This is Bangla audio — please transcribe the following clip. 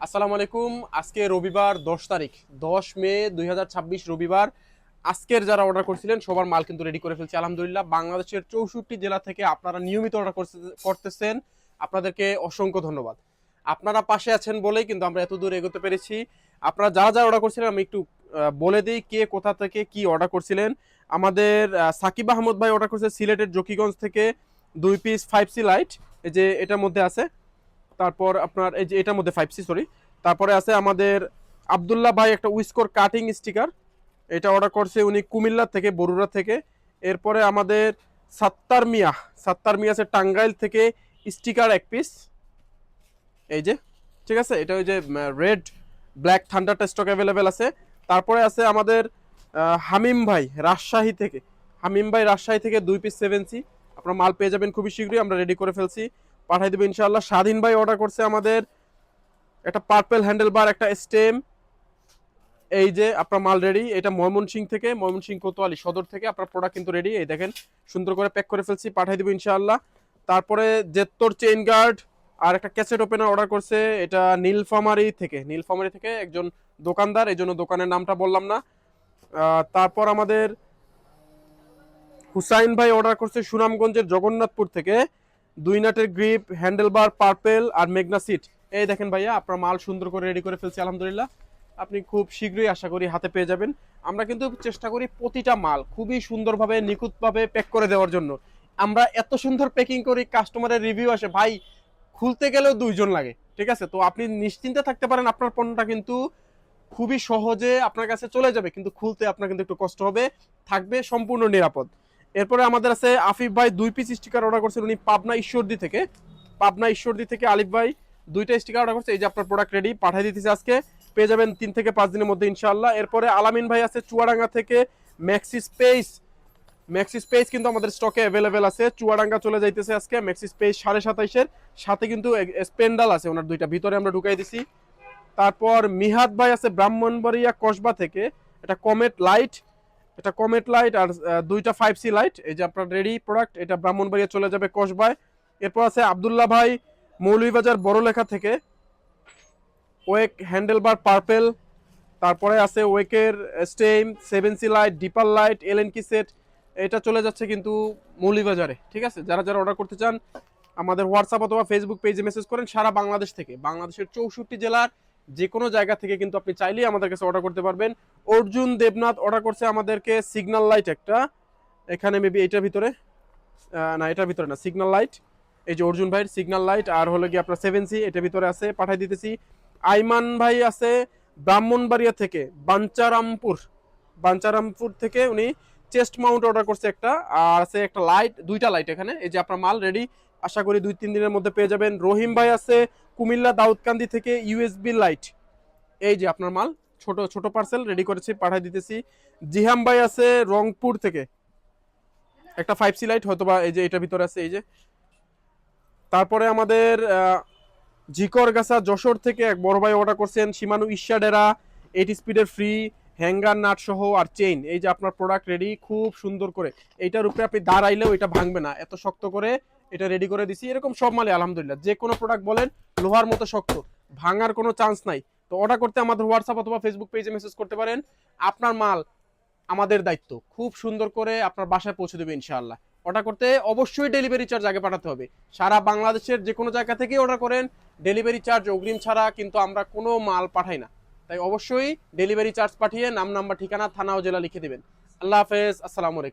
আসসালামু আলাইকুম। আজকে রবিবার 10 তারিখ, 10 মে 2026 রবিবার। আজকের যারা অর্ডার করছিলেন সবার মাল কিন্তু রেডি করে ফেলছি আলহামদুলিল্লাহ। বাংলাদেশের 64 জেলা থেকে আপনারা নিয়মিত অর্ডার করতেছেন, আপনাদেরকে অসংখ্য ধন্যবাদ। আপনারা পাশে আছেন বলেই কিন্তু আমরা এত দূর এগোতে পেরেছি। আপনারা যারা যারা অর্ডার করছিলেন আমি একটু বলে দিই কে কোথা থেকে কি অর্ডার করছিলেন। আমাদের সাকিব আহমদ ভাই অর্ডার করছে সিলেটের জকিগঞ্জ থেকে 2 পিস 5C লাইট, এই যে এটার মধ্যে আছে। তারপর আপনার এই যে এটার মধ্যে 5C, সরি। তারপরে আছে আমাদের আব্দুল্লাহ ভাই একটা উইসকোর কাটিং স্টিকার, এটা অর্ডার করছে উনি কুমিল্লা থেকে, বরুড়া থেকে। এরপরে আমাদের সাত্তার মিয়া আছে টাঙ্গাইল থেকে, স্টিকার 1 পিস, এই যে, ঠিক আছে। এটা ওই যে রেড ব্ল্যাক থান্ডারটা স্টক অ্যাভেলেবেল আছে। তারপরে আছে আমাদের হামিম ভাই রাজশাহী থেকে 2 পিস 7C, আপনার মাল পেয়ে যাবেন খুবই শীঘ্রই, আমরা রেডি করে ফেলছি, পাঠাই দেবো ইনশাআল্লাহ। স্বাধীন ভাই অর্ডার করছে আমাদের একটা পার্পেল হ্যান্ডেল বার, একটা স্টেম, এই যে আপনার মাল রেডি। এটা ময়মনসিংহ কোতোয়ালি সদর থেকে আপনার প্রোডাক্ট কিন্তু রেডি, এই দেখেন সুন্দর করে প্যাক করে ফেলছি, পাঠাই দেবো ইনশাআল্লাহ। তারপরে জেত্তর চেইন গার্ড আর একটা ক্যাসেট ওপেনার অর্ডার করছে, এটা নীলফামারী থেকে একজন দোকানদার, এই জন্য দোকানের নামটা বললাম না। তারপর আমাদের হুসাইন ভাই অর্ডার করছে সুনামগঞ্জের জগন্নাথপুর থেকে 2 নাটের গ্রিপ, হ্যান্ডেলবার, পার্পেল আর মেঘনা সিট। এই দেখেন ভাইয়া, আপনার মাল সুন্দর করে রেডি করে ফেলছি আলহামদুলিল্লাহ। আপনি খুব শীঘ্রই আশা করি হাতে পেয়ে যাবেন। আমরা কিন্তু চেষ্টা করি প্রতিটা মাল খুবই সুন্দরভাবে নিখুঁতভাবে প্যাক করে দেওয়ার জন্য। আমরা এত সুন্দর প্যাকিং করি, কাস্টমারের রিভিউ আসে ভাই খুলতে গেলেও 2 জন লাগে, ঠিক আছে। তো আপনি নিশ্চিন্তে থাকতে পারেন, আপনার পণ্যটা কিন্তু খুবই সহজে আপনার কাছে চলে যাবে, কিন্তু খুলতে আপনার কিন্তু একটু কষ্ট হবে, থাকবে সম্পূর্ণ নিরাপদ। এরপরে আমাদের আছে আফিফ ভাই 2 পিস স্টিকার অর্ডার করছেন উনি পাবনা ঈশ্বরদী থেকে আলিফ ভাই 2টা স্টিকার অর্ডার করছে, এই যে আপনার প্রোডাক্ট রেডি, পাঠিয়ে দিতেছে আজকে, পেয়ে যাবেন 3 থেকে 5 দিনের মধ্যে ইনশাআল্লাহ। এরপরে আলামিন ভাই আছে চুয়াডাঙ্গা থেকে ম্যাক্সি স্পেস কিন্তু আমাদের স্টকে অ্যাভেলেবেল আছে, চুয়াডাঙ্গা চলে যাইতেছে আজকে ম্যাক্সি স্পেস 27.5-এর সাথে কিন্তু স্পেন্ডাল আছে ওনার 2টা, ভিতরে আমরা ঢুকাই দিছি। তারপর মিহাদ ভাই আছে ব্রাহ্মণবাড়িয়া কসবা থেকে, এটা কমেট লাইট আর 2টা 5C লাইট, এই যে আপনার রেডি প্রোডাক্ট, এটা ব্রাহ্মণবাড়িয়া চলে যাবে কসবায়। এরপর আছে আব্দুল্লাহ ভাই মৌলভীবাজার বড়লেখা থেকে ওয়েক হ্যান্ডেলবার পার্পেল, তারপরে আছে ওয়েকের stem 7C light, dipper light, এলএনকি সেট, এটা চলে যাচ্ছে কিন্তু মৌলভীবাজারে, ঠিক আছে। যারা যারা অর্ডার করতে চান আমাদের হোয়াটসঅ্যাপ অথবা ফেসবুক পেজে মেসেজ করেন। সারা বাংলাদেশ থেকে, বাংলাদেশের 64 জেলার যে কোনো জায়গা থেকে কিন্তু আপনি চাইলেই আমাদের কাছে অর্ডার করতে পারবেন। অর্জুন দেবনাথ অর্ডার করছে আমাদেরকে সিগন্যাল লাইট একটা, এখানে মেবি এটার ভিতরে, না এটার ভিতরে না, সিগন্যাল লাইট, এই যে অর্জুন ভাইয়ের সিগন্যাল লাইট আর হলো কি আপনার 7C, এটার ভিতরে আছে, পাঠাই দিতেছি। আইমান ভাই আছে ব্রাহ্মণবাড়িয়া থেকে, বাঞ্চারামপুর থেকে উনি চেস্ট মাউন্ট অর্ডার করছে একটা, আর আছে একটা লাইট, 2টা লাইট এখানে, এই যে আপনার মাল রেডি, আশা করি 2-3 দিনের মধ্যে পেয়ে যাবেন। রহিম ভাই আছে কুমিল্লা দাউদকান্দি থেকে ইউএসবি লাইট, এই যে আপনার মাল ছোট ছোট পার্সেল রেডি করেছি, পাঠাই দিতেছি। জিহাম ভাই আছে রংপুর থেকে একটা 5C লাইট, হয়তোবা এই যে এটার ভিতরে আছে, এই যে। তারপরে আমাদের ঝিকরগাছা যশোর থেকে এক বড় ভাই অর্ডার করছেন শিমানু ইশাডেরা 8 স্পিডের ফ্রি হ্যাঙ্গার নাট সহ আর চেইন, এই যে আপনার প্রোডাক্ট রেডি খুব সুন্দর করে, এইটার উপরে আপনি দাঁড়াইলেও এটা ভাঙবে না, এত শক্ত করে এটা রেডি করে দিছি। এরকম সব মালে আলহামদুলিল্লাহ যে কোনো প্রোডাক্ট বলেন লোহার মতো শক্ত, ভাঙার কোনো চান্স নাই। তো অর্ডার করতে আমাদের হোয়াটসঅ্যাপ অথবা ফেসবুক পেজে মেসেজ করতে পারেন। আপনার মাল আমাদের দায়িত্ব খুব সুন্দর করে আপনার বাসায় পৌঁছে দেবে ইনশাআল্লাহ। অর্ডার করতে অবশ্যই ডেলিভারি চার্জ আগে পাঠাতে হবে। সারা বাংলাদেশের যে কোনো জায়গা থেকে অর্ডার করেন, ডেলিভারি চার্জ অগ্রিম ছাড়া কিন্তু আমরা কোনো মাল পাঠাই না, তাই অবশ্যই ডেলিভারি চার্জ পাঠিয়ে নাম, নাম্বার, ঠিকানা, থানা ও জেলা লিখে দেবেন। আল্লাহ হাফেজ, আসসালামু আলাইকুম।